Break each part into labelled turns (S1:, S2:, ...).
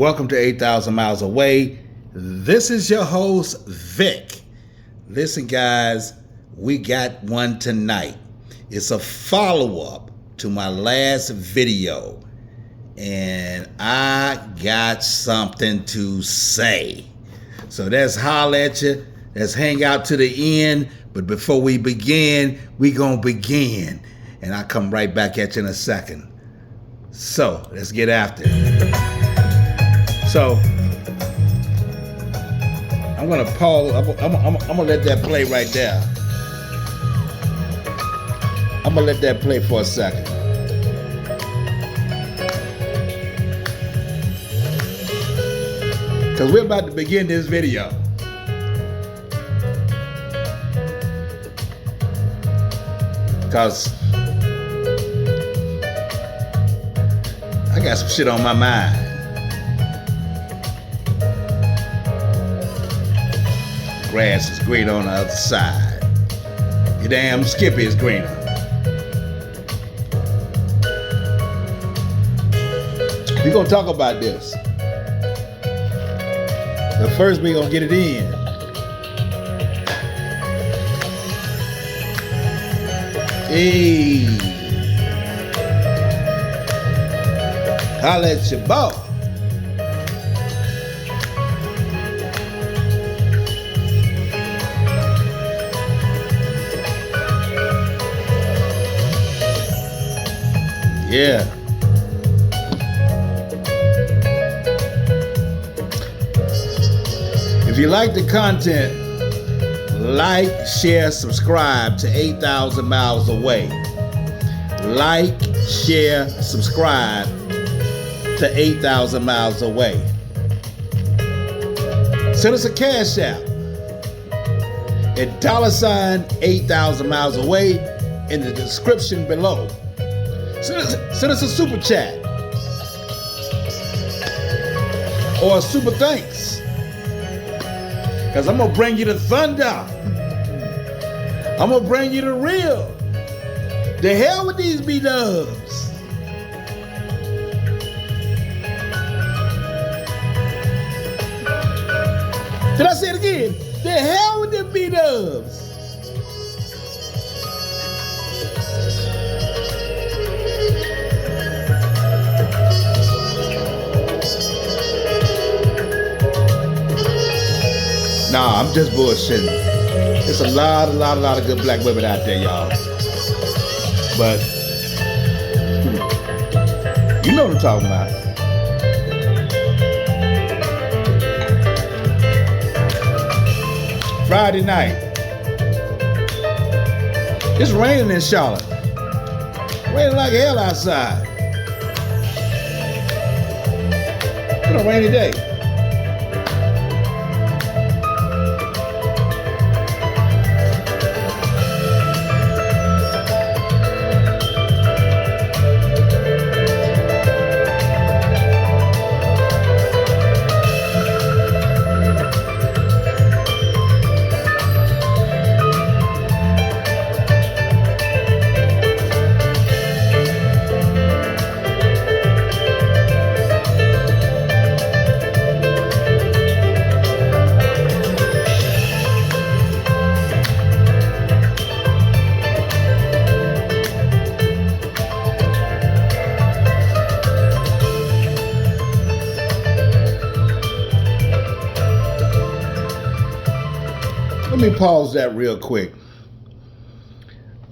S1: Welcome to 8,000 Miles Away. This is your host, Vic. Listen, guys, we got one tonight. It's a follow-up to my last video, and I got something to say. So let's holler at you. Let's hang out to the end. But before we begin, we gonna begin. And I'll come right back at you in a second. So let's get after it. So I'm gonna pause. I'm gonna let that play right there. I'm gonna let that play for a second. Because we're about to begin this video. Because I got some shit on my mind. Grass is green on the other side. Your damn Skippy is greener. We're gonna talk about this. But first we're gonna get it in. Hey, holla at your boy. Yeah. If you like the content, like, share, subscribe to 8,000 Miles Away. Like, share, subscribe to 8,000 Miles Away. Send us a cash app at $8,000 Miles Away in the description below. Send us a super chat or a super thanks, because I'm gonna bring you the thunder. I'm gonna bring you the real. The hell with these B-dubs. Did I say it again? The hell with them B-dubs. Nah, I'm just bullshitting. There's a lot of good black women out there, y'all. But you know what I'm talking about. Friday night. It's raining in Charlotte. Raining like hell outside. It's a rainy day. Let me pause that real quick.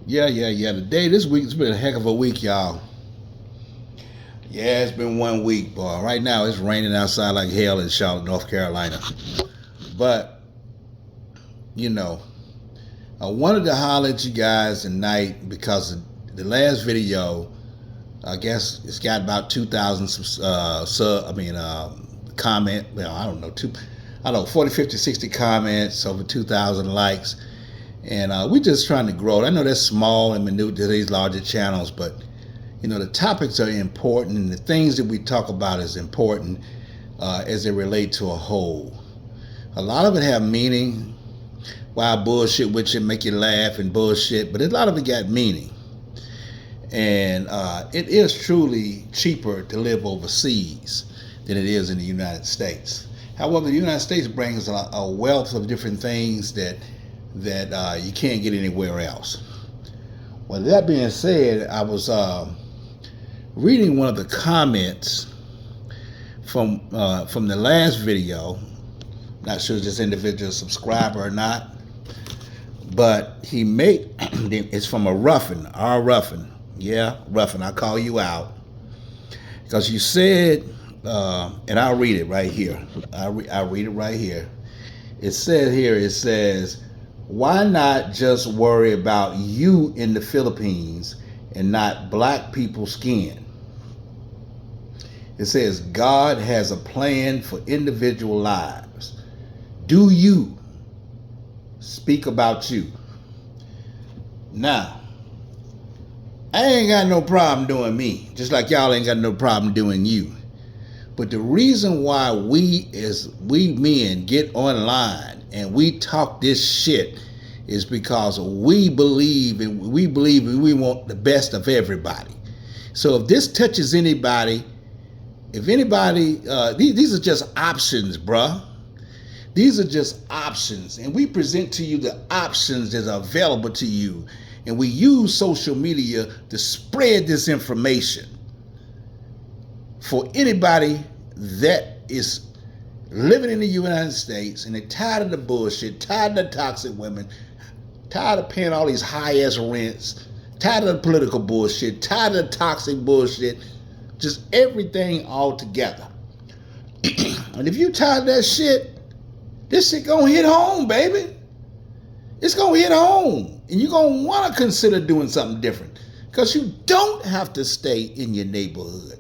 S1: Yeah. This week's been a heck of a week, y'all. Yeah, it's been 1 week, boy. Right now, it's raining outside like hell in Charlotte, North Carolina. But, you know, I wanted to holler at you guys tonight because the last video, I guess it's got about 2,000 comment. Well, I don't know, 40, 50, 60 comments, over 2,000 likes. And we're just trying to grow. I know that's small and minute to these larger channels, but, you know, the topics are important, and the things that we talk about is important as they relate to a whole. A lot of it have meaning. Why bullshit with you, make you laugh and bullshit, but a lot of it got meaning. And it is truly cheaper to live overseas than it is in the United States. However, the United States brings a wealth of different things that you can't get anywhere else. Well, that being said, I was reading one of the comments from the last video. Not sure if this individual is a subscriber or not, but he made it's from a Ruffin, R. Ruffin. Yeah, Ruffin, I call you out because you said, and I'll read it right here. I'll read it right here. It says, why not just worry about you in the Philippines and not black people's skin? It says, God has a plan for individual lives. Do you speak about you? Now, I ain't got no problem doing me, just like y'all ain't got no problem doing you. But the reason why we men get online and we talk this shit is because we believe and we want the best of everybody. So if this touches anybody, these are just options, bruh. These are just options, and we present to you the options that are available to you, and we use social media to spread this information for anybody that is living in the United States and they're tired of the bullshit, tired of the toxic women, tired of paying all these high-ass rents, tired of the political bullshit, tired of the toxic bullshit, just everything all together. And if you tired of that shit, this shit gonna hit home, baby. It's gonna hit home. And you're gonna wanna consider doing something different because you don't have to stay in your neighborhood.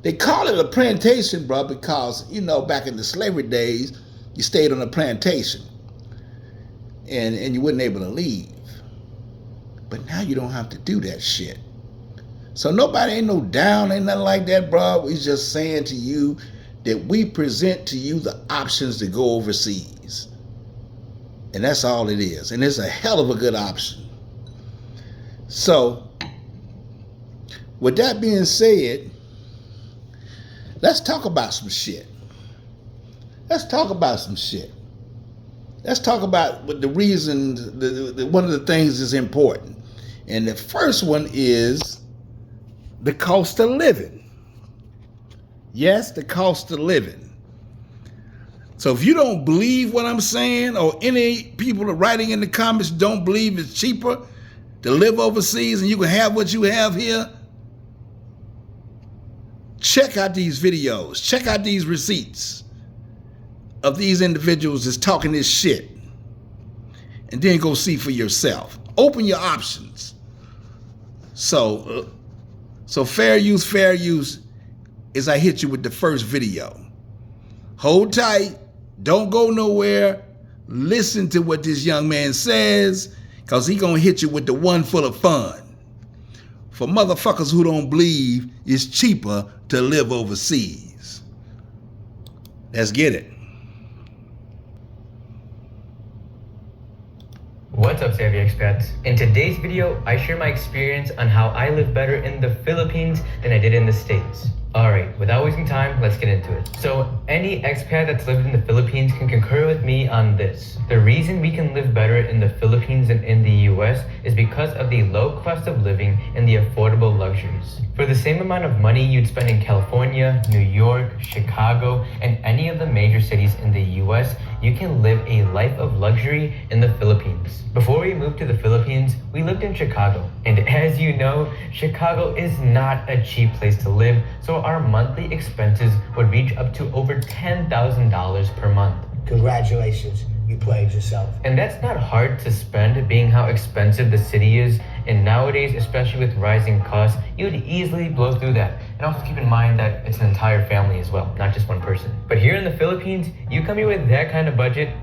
S1: They call it a plantation, bro, because, back in the slavery days, you stayed on a plantation and you wasn't able to leave. But now you don't have to do that shit. So nobody ain't no down, ain't nothing like that, bro. We just saying to you that we present to you the options to go overseas. And that's all it is. And it's a hell of a good option. So, with that being said, let's talk about some shit. Let's talk about what the reasons, one of the things is important. And the first one is the cost of living. Yes, the cost of living. So if you don't believe what I'm saying, or any people are writing in the comments don't believe it's cheaper to live overseas and you can have what you have here, check out these videos. Check out these receipts of these individuals that's talking this shit. And then go see for yourself. Open your options. So fair use is I hit you with the first video. Hold tight. Don't go nowhere. Listen to what this young man says, because he gonna hit you with the one full of fun. For motherfuckers who don't believe it's cheaper to live overseas. Let's get it.
S2: What's up, Savvy Expats? In today's video, I share my experience on how I live better in the Philippines than I did in the States. Alright, without wasting time, let's get into it. So, any expat that's lived in the Philippines can concur with me on this. The reason we can live better in the Philippines than in the US is because of the low cost of living and the affordable luxuries. For the same amount of money you'd spend in California, New York, Chicago, and any of the major cities in the US, you can live a life of luxury in the Philippines. Before we moved to the Philippines, we lived in Chicago. And as you know, Chicago is not a cheap place to live, so our monthly expenses would reach up to over $10,000 per month.
S3: Congratulations, you played yourself.
S2: And that's not hard to spend, being how expensive the city is. And nowadays, especially with rising costs, you would easily blow through that. And also keep in mind that it's an entire family as well, not just one person. But here in the Philippines, you come here with that kind of budget,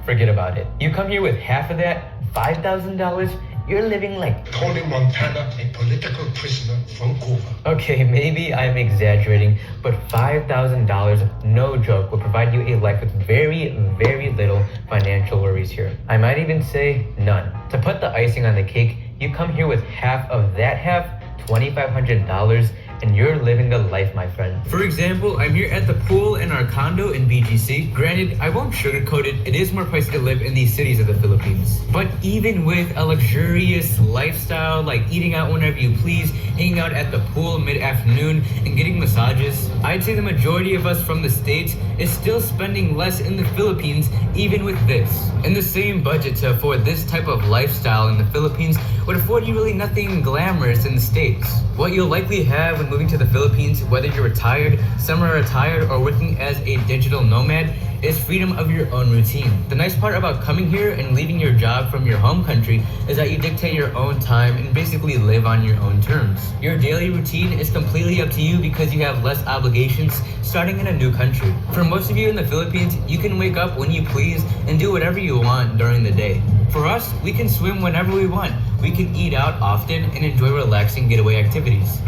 S2: forget about it. You come here with half of that, $5,000, you're living like
S3: Tony Montana, a political prisoner from Cuba.
S2: Okay, maybe I'm exaggerating, but $5,000, no joke, will provide you a life with very, very little financial worries here. I might even say none. To put the icing on the cake, you come here with half of that half, $2,500, and you're living the life, my friend. For example, I'm here at the pool in our condo in BGC. Granted, I won't sugarcoat it, it is more pricey to live in these cities of the Philippines. But even with a luxurious lifestyle, like eating out whenever you please, hanging out at the pool mid-afternoon, and getting massages, I'd say the majority of us from the States is still spending less in the Philippines even with this. And the same budget to afford this type of lifestyle in the Philippines would afford you really nothing glamorous in the States. What you'll likely have when moving to the Philippines, whether you're retired, semi-retired, or working as a digital nomad, is freedom of your own routine. The nice part about coming here and leaving your job from your home country is that you dictate your own time and basically live on your own terms. Your daily routine is completely up to you because you have less obligations starting in a new country. For most of you in the Philippines, you can wake up when you please and do whatever you want during the day. For us, we can swim whenever we want. We can eat out often and enjoy relaxing getaway activities.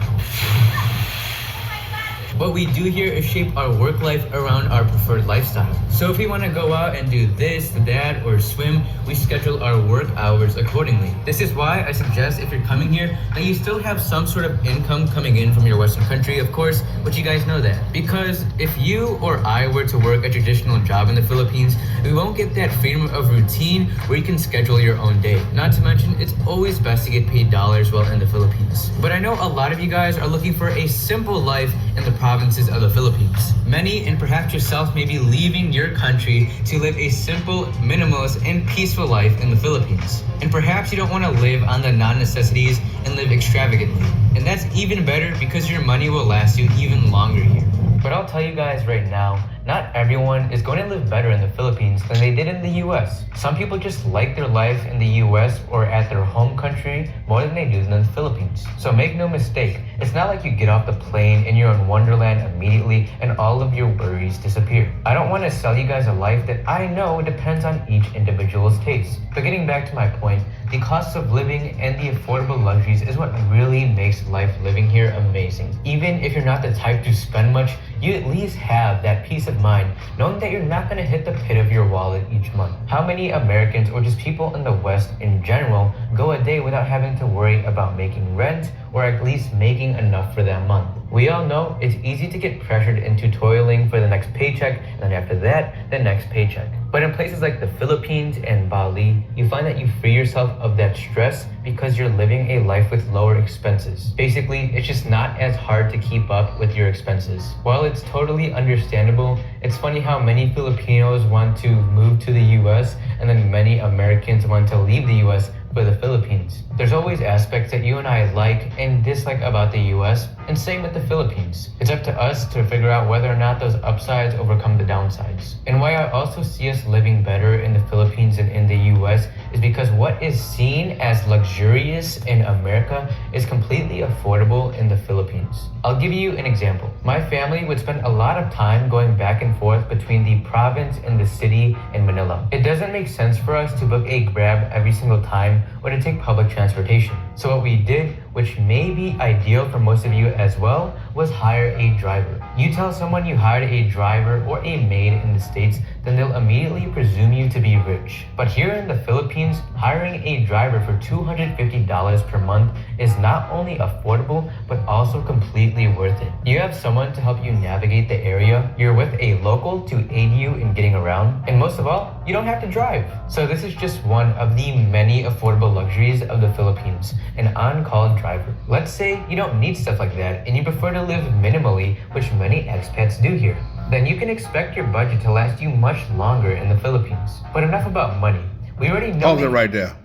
S2: What we do here is shape our work life around our preferred lifestyle. So if we want to go out and do this, that, or swim, we schedule our work hours accordingly. This is why I suggest if you're coming here that you still have some sort of income coming in from your Western country, of course, but you guys know that. Because if you or I were to work a traditional job in the Philippines, we won't get that freedom of routine where you can schedule your own day. Not to mention, it's always best to get paid dollars while in the Philippines. But I know a lot of you guys are looking for a simple life in the provinces of the Philippines. Many, and perhaps yourself, may be leaving your country to live a simple, minimalist, and peaceful life in the Philippines. And perhaps you don't want to live on the non-necessities and live extravagantly. And that's even better because your money will last you even longer here. But I'll tell you guys right now, not everyone is going to live better in the Philippines than they did in the US. Some people just like their life in the US or at their home country more than they do in the Philippines. So make no mistake, it's not like you get off the plane and you're in Wonderland immediately and all of your worries disappear. I don't want to sell you guys a life that I know depends on each individual's taste. But getting back to my point, the cost of living and the affordable luxuries is what really makes life living here amazing. Even if you're not the type to spend much, you at least have that peace of mind knowing that you're not going to hit the pit of your wallet each month. How many Americans or just people in the West in general go a day without having to worry about making rent or at least making enough for that month? We all know it's easy to get pressured into toiling for the next paycheck, and then after that, the next paycheck. But in places like the Philippines and Bali, you find that you free yourself of that stress because you're living a life with lower expenses. Basically, it's just not as hard to keep up with your expenses. While it's totally understandable, it's funny how many Filipinos want to move to the US and then many Americans want to leave the US for the Philippines. There's always aspects that you and I like and dislike about the US, and same with the Philippines. It's up to us to figure out whether or not those upsides overcome the downsides. And why I also see us living better in the Philippines than in the US is because what is seen as luxurious in America is completely affordable in the Philippines. I'll give you an example. My family would spend a lot of time going back and forth between the province and the city in Manila. It doesn't make sense for us to book a Grab every single time or to take public transportation. So what we did, which may be ideal for most of you as well, was hire a driver. You tell someone you hired a driver or a maid in the States, then they'll immediately presume you to be rich. But here in the Philippines, hiring a driver for $250 per month is not only affordable, but also completely worth it. You have someone to help you navigate the area, you're with a local to aid you in getting around, and most of all, you don't have to drive. So this is just one of the many affordable luxuries of the Philippines, an on-call driver. Let's say you don't need stuff like that and you prefer to live minimally, which many expats do here. Then you can expect your budget to last you much longer in the Philippines. But enough about money. We already know
S1: Pause it right there.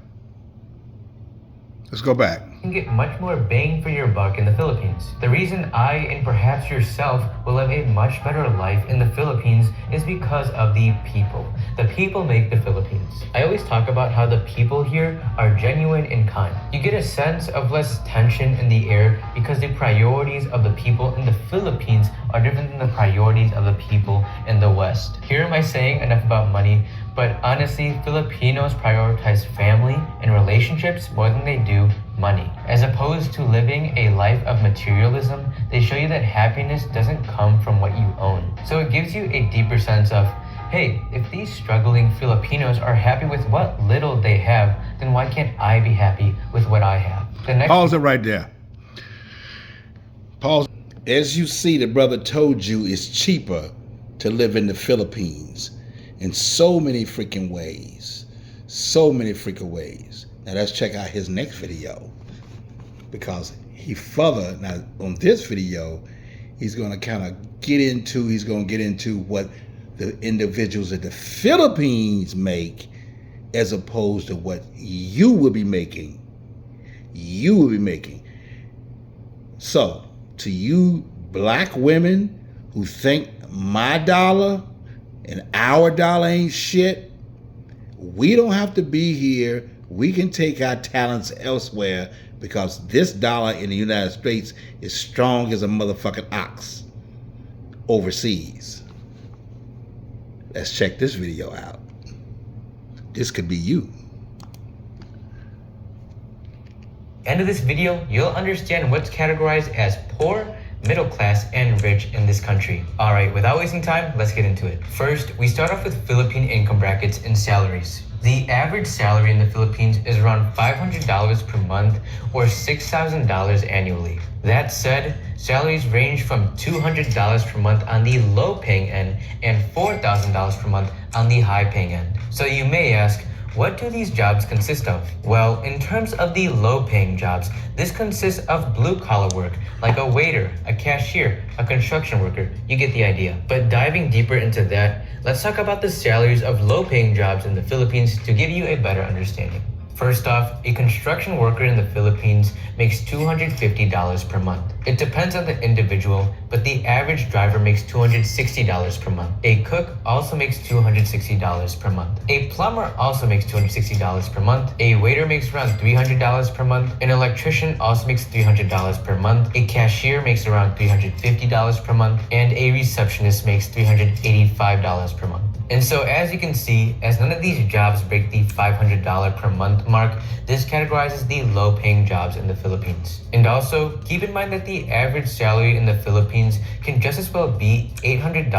S1: Let's go back.
S2: you can get much more bang for your buck in the Philippines. The reason I and perhaps yourself will live a much better life in the Philippines is because of the people. The people make the Philippines. I always talk about how the people here are genuine and kind. You get a sense of less tension in the air because the priorities of the people in the Philippines are different than the priorities of the people in the West. Here am I saying enough about money, but honestly, Filipinos prioritize family and relationships more than they do money. As opposed to living a life of materialism, they show you that happiness doesn't come from what you own. So it gives you a deeper sense of, hey, if these struggling Filipinos are happy with what little they have, then why can't I be happy with what I have?
S1: Pause it right there. Pause. as you see, the brother told you it's cheaper to live in the Philippines in so many freaking ways. So many freaking ways. Now let's check out his next video, because now on this video, he's going to get into what the individuals of the Philippines make as opposed to what you will be making. So, to you black women who think my dollar and our dollar ain't shit, we don't have to be here. We can take our talents elsewhere, because this dollar in the United States is strong as a motherfucking ox overseas. Let's check this video out. This could be you.
S2: End of this video, you'll understand what's categorized as poor, middle class, and rich in this country. Alright, without wasting time, let's get into it. First, we start off with Philippine income brackets and salaries. The average salary in the Philippines is around $500 per month or $6,000 annually. That said, salaries range from $200 per month on the low paying end and $4,000 per month on the high paying end. So you may ask, what do these jobs consist of? Well, in terms of the low-paying jobs, this consists of blue-collar work, like a waiter, a cashier, a construction worker. You get the idea. But diving deeper into that, let's talk about the salaries of low-paying jobs in the Philippines to give you a better understanding. First off, a construction worker in the Philippines makes $250 per month. It depends on the individual, but the average driver makes $260 per month. A cook also makes $260 per month. A plumber also makes $260 per month. A waiter makes around $300 per month. An electrician also makes $300 per month. A cashier makes around $350 per month. And a receptionist makes $385 per month. And so as you can see, as none of these jobs break the $500 per month mark, this categorizes the low-paying jobs in the Philippines. And also, keep in mind that the average salary in the Philippines can just as well be $800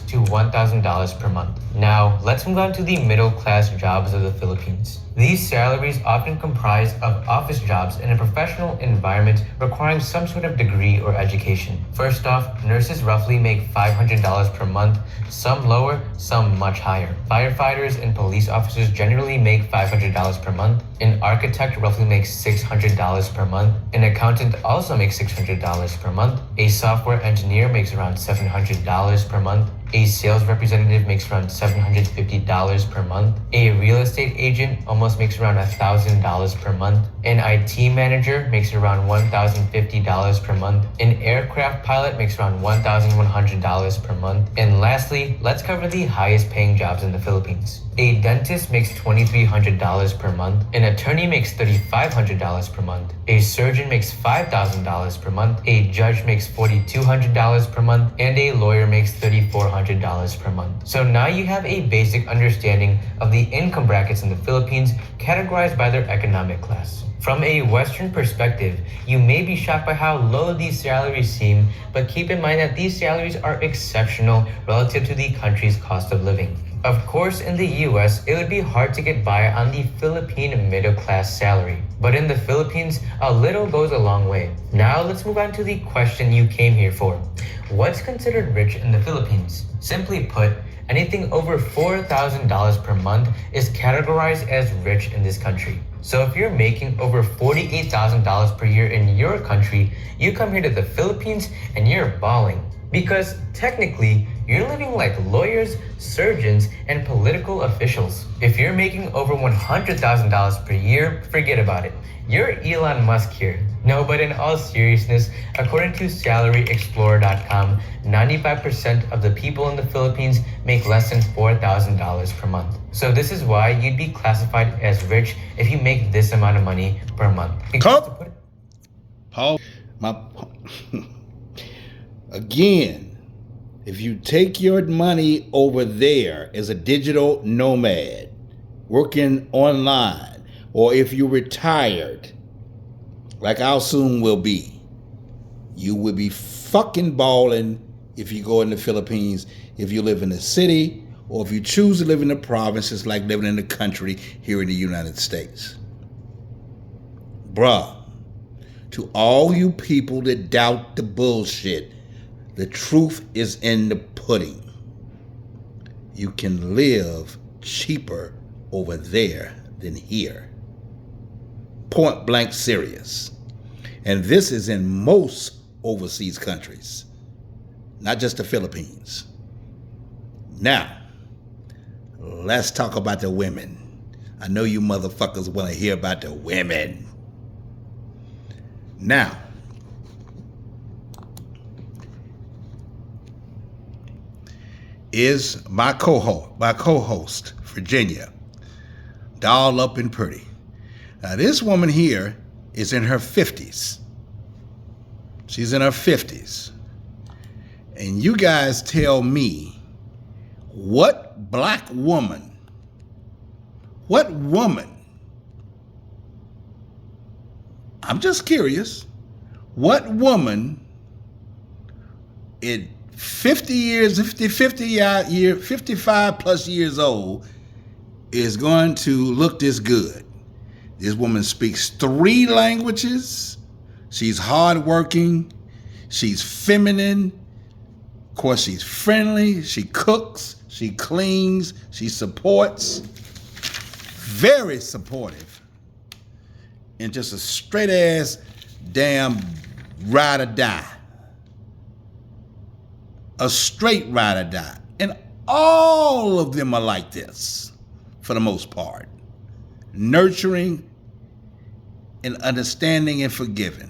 S2: to $1,000 per month. Now, let's move on to the middle-class jobs of the Philippines. These salaries often comprise of office jobs in a professional environment requiring some sort of degree or education. First off, nurses roughly make $500 per month, some lower, some much higher. Firefighters and police officers generally make $500 per month. An architect roughly makes $600 per month. An accountant also makes $600 per month. A software engineer makes around $700 per month. A sales representative makes around $750 per month. A real estate agent almost makes around $1,000 per month. An IT manager makes around $1,050 per month. An aircraft pilot makes around $1,100 per month. And lastly, let's cover the highest paying jobs in the Philippines. A dentist makes $2,300 per month. An attorney makes $3,500 per month. A surgeon makes $5,000 per month. A judge makes $4,200 per month. And a lawyer makes $3,400 per month. So now you have a basic understanding of the income brackets in the Philippines categorized by their economic class. From a Western perspective, you may be shocked by how low these salaries seem, but keep in mind that these salaries are exceptional relative to the country's cost of living. Of course, in the US, it would be hard to get by on the Philippine middle-class salary. But in the Philippines, a little goes a long way. Now let's move on to the question you came here for. What's considered rich in the Philippines? Simply put, anything over $4,000 per month is categorized as rich in this country. So if you're making over $48,000 per year in your country, you come here to the Philippines and you're balling. Because technically, you're living like lawyers, surgeons, and political officials. If you're making over $100,000 per year, forget about it. You're Elon Musk here. No, but in all seriousness, according to SalaryExplorer.com, 95% of the people in the Philippines make less than $4,000 per month. So this is why you'd be classified as rich if you make this amount of money per month.
S1: Paul, again, if you take your money over there as a digital nomad, working online, or if you're retired, like I soon will be, you will be fucking balling if you go in the Philippines, if you live in the city, or if you choose to live in the provinces like living in the country here in the United States. Bruh, to all you people that doubt the bullshit The truth is in the pudding. You can live cheaper over there than here. Point blank serious. And this is in most overseas countries, not just the Philippines. Now, let's talk about the women. I know you motherfuckers want to hear about the women. Now, is my co-host, Virginia, doll up and pretty. Now, this woman here is in her 50s. She's in her 50s. And you guys tell me, what black woman, I'm just curious, what woman in 55 plus years old is going to look this good? This woman speaks 3 languages. She's hardworking. She's feminine. Of course, she's friendly. She cooks. She cleans. She supports. Very supportive. And just a straight ass damn ride or die. A straight ride or die. And all of them are like this, for the most part. Nurturing and understanding and forgiving.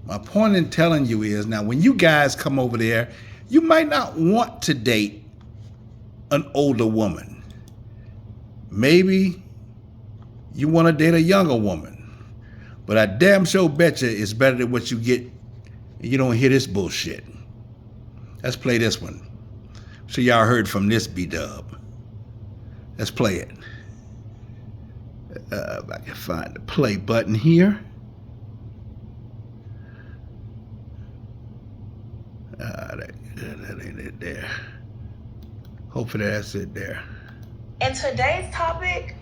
S1: My point in telling you is, now when you guys come over there, you might not want to date an older woman. Maybe you want to date a younger woman. But I damn sure bet you it's better than what you get. You don't hear this bullshit. Let's play this one. I'm sure y'all heard from this B-dub. Let's play it. If I can find the play button here. That ain't it there. Hopefully that's it there.
S4: And today's topic,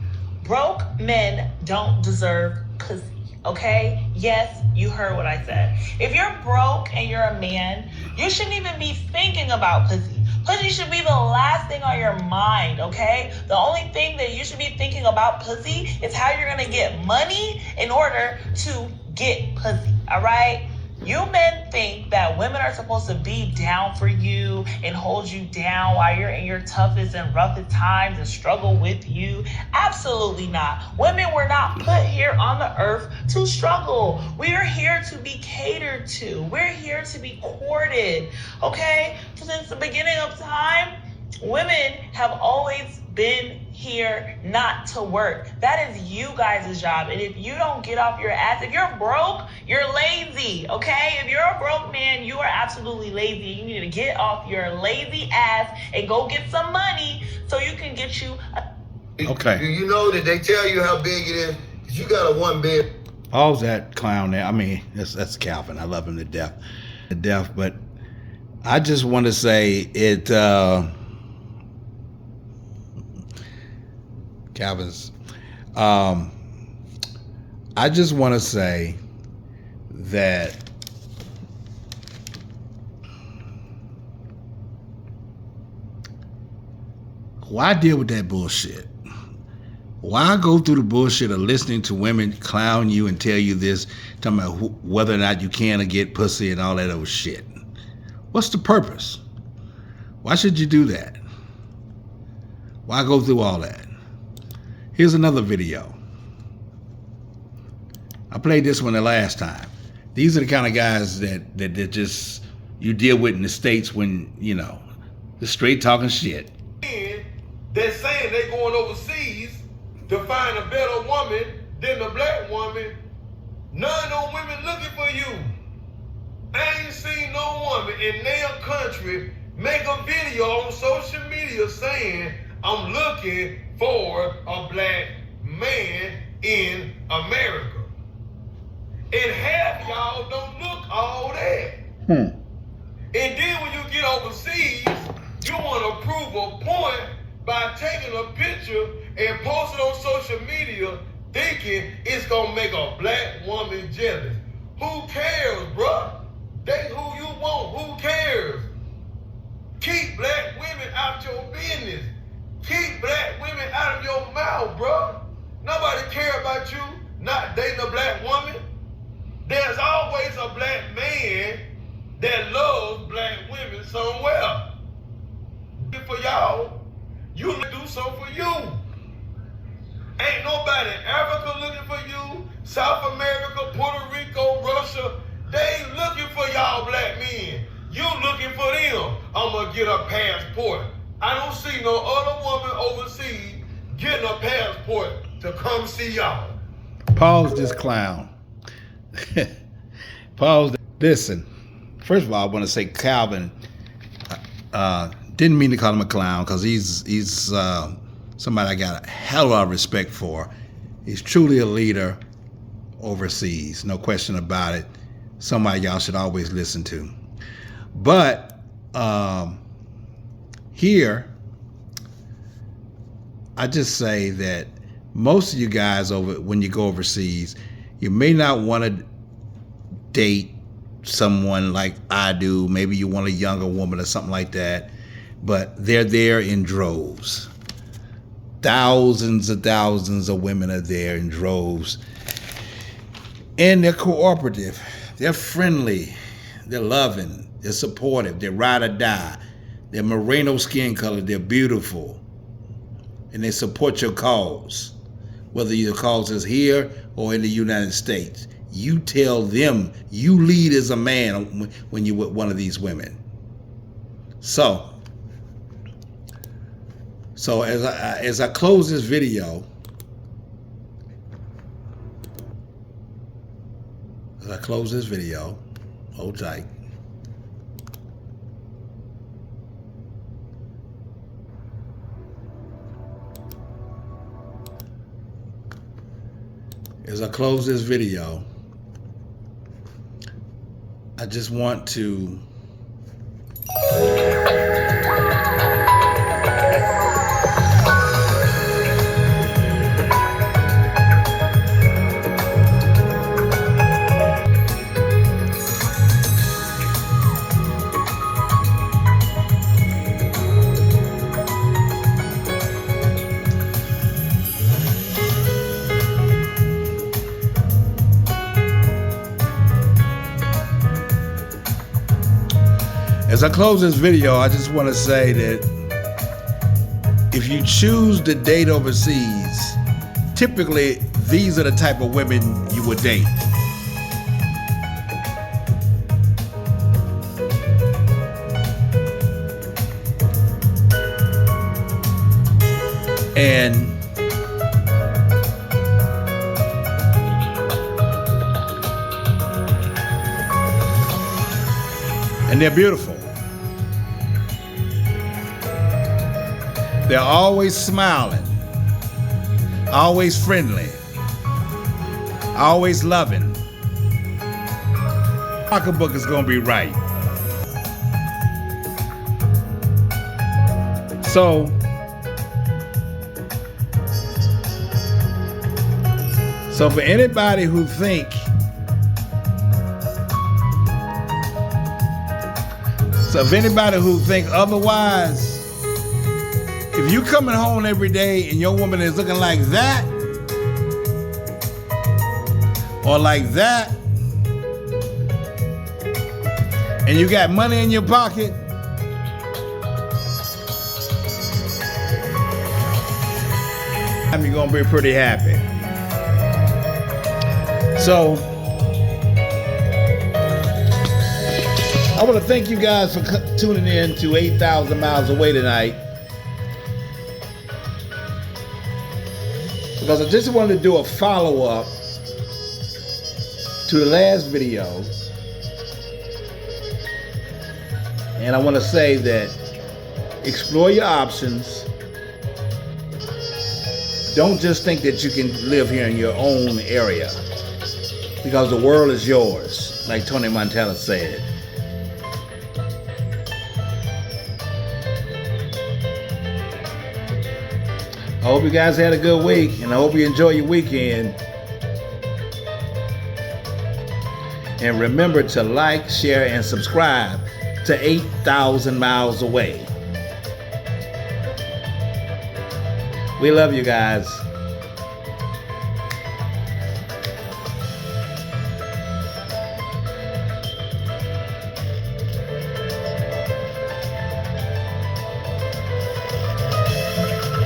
S4: broke men don't deserve pussy, okay? Yes, you heard what I said. If you're broke and you're a man, you shouldn't even be thinking about pussy. Pussy should be the last thing on your mind, okay? The only thing that you should be thinking about pussy is how you're gonna get money in order to get pussy, all right? You men think that women are supposed to be down for you and hold you down while you're in your toughest and roughest times and struggle with you. Absolutely not. Women were not put here on the earth to struggle. We are here to be catered to. We're here to be courted, okay? Since the beginning of time, women have always been here not to work. That is you guys' job. And if you don't get off your ass, if you're broke, you're lazy, okay? If you're a broke man, you are absolutely lazy. You need to get off your lazy ass and go get some money so you can get you
S1: Okay.
S5: Do you know that they tell you how big it is? 'Cause you got a 1 bed.
S1: Pause that clown there. I mean, that's Calvin. I love him to death. But I just want to say it, Calvin's, I just want to say that why deal with that bullshit? Why go through the bullshit of listening to women clown you and tell you this, talking about whether or not you can or get pussy and all that old shit? What's the purpose? Why should you do that? Why go through all that? Here's another video. I played this one the last time. These are the kind of guys that just you deal with in the States when, you know, the straight talking shit.
S5: They're saying they're going overseas to find a better woman than the black woman. None of those women looking for you. I ain't seen no woman in their country make a video on social media saying, I'm looking for a black man in America. And half y'all don't look all that. And then when you get overseas, you want to prove a point by taking a picture and posting on social media thinking it's going to make a black woman jealous. Who cares, bruh? Date who you want. Who cares? Keep black women out your business. Keep black women out of your mouth, bro. Nobody care about you not dating a black woman. There's always a black man that loves black women somewhere. For y'all, you do something for you. Ain't nobody in Africa looking for you, South America, Puerto Rico, Russia. They ain't looking for y'all black men. You looking for them. I'm gonna get a passport. I don't see no other woman overseas getting a passport to come see y'all.
S1: Pause this clown. Pause. Listen, first of all, I want to say Calvin didn't mean to call him a clown because he's somebody I got a hell of a lot of respect for. He's truly a leader overseas, no question about it. Somebody y'all should always listen to. But here, I just say that most of you guys when you go overseas, you may not want to date someone like I do. Maybe you want a younger woman or something like that. But they're there in droves. Thousands of women are there in droves. And they're cooperative. They're friendly. They're loving. They're supportive. They're ride or die. They're merino skin color. They're beautiful. And they support your cause. Whether your cause is here or in the United States. You tell them, you lead as a man when you're with one of these women. So as I close this video, hold tight. As I close this video, I just want to I just want to say that if you choose to date overseas, typically these are the type of women you would date. And they're beautiful. They're always smiling, always friendly, always loving. Pocketbook is gonna be right. So for anybody who think otherwise, if you coming home every day and your woman is looking like that or like that, and you got money in your pocket, you're gonna be pretty happy. So I want to thank you guys for tuning in to 8,000 Miles Away tonight. Because I just wanted to do a follow-up to the last video. And I want to say that explore your options. Don't just think that you can live here in your own area. Because the world is yours, like Tony Montana said. I hope you guys had a good week, and I hope you enjoy your weekend. And remember to like, share, and subscribe to 8,000 Miles Away. We love you guys.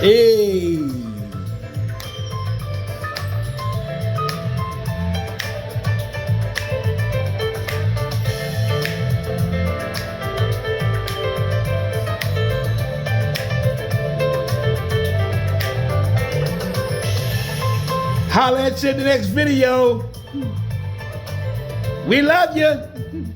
S1: Hey. Holla at you in the next video. We love you.